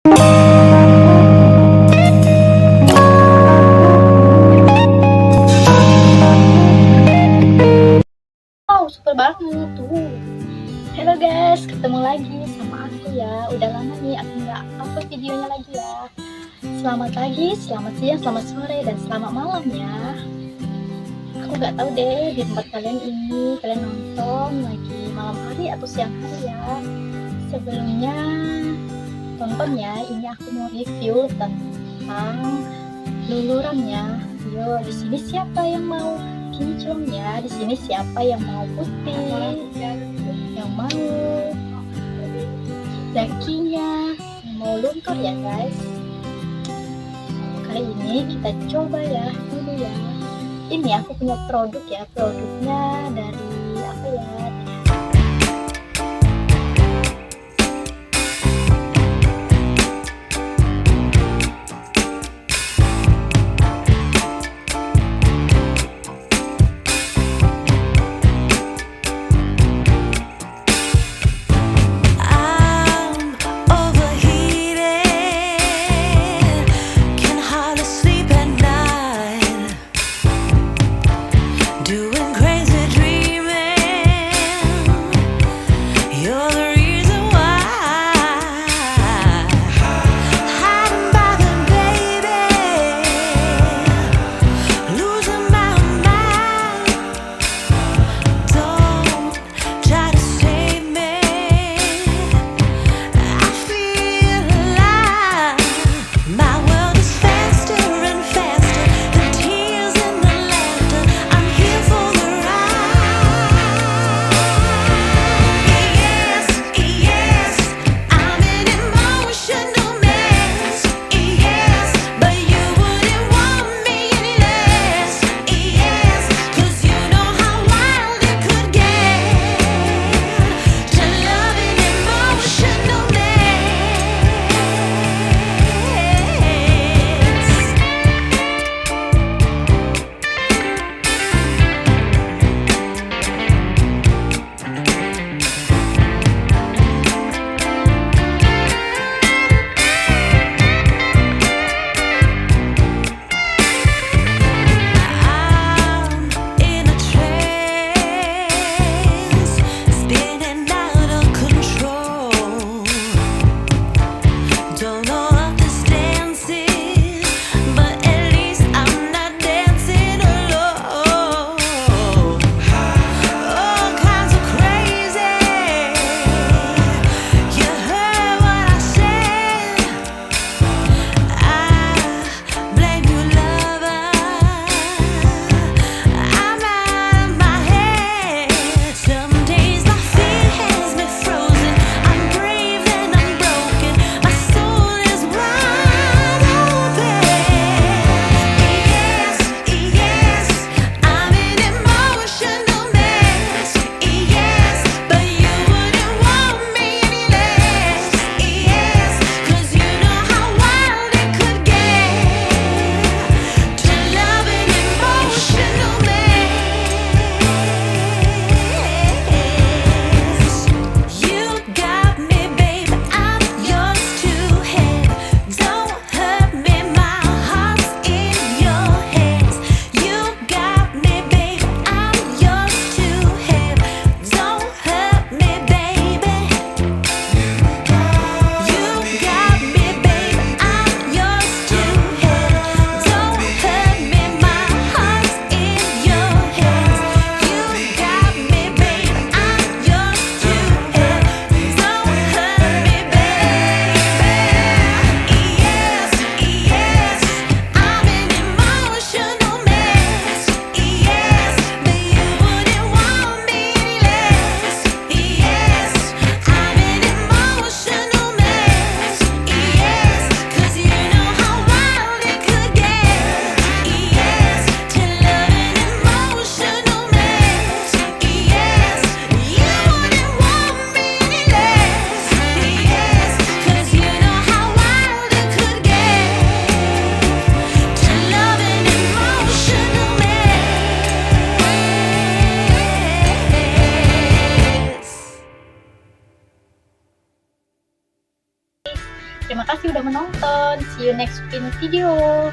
Wow, super banget tuh. Halo guys, ketemu lagi sama aku ya. Udah lama nih aku nggak upload videonya lagi ya. Selamat pagi, selamat siang, selamat sore, dan selamat malam ya. Aku nggak tahu deh di tempat kalian ini kalian nonton lagi malam hari atau siang hari ya. Sebelumnya tonton ya, ini aku mau review tentang lulurannya. Yo, di sini siapa yang mau kinclong ya? Di sini siapa yang mau putih? Yang mau dakinya, yang mau luntur ya guys. Kali ini kita coba ya dulu ya. Ini aku punya produk ya, produknya dari apa ya? Doing crazy dreaming. udah menonton. See you next in video.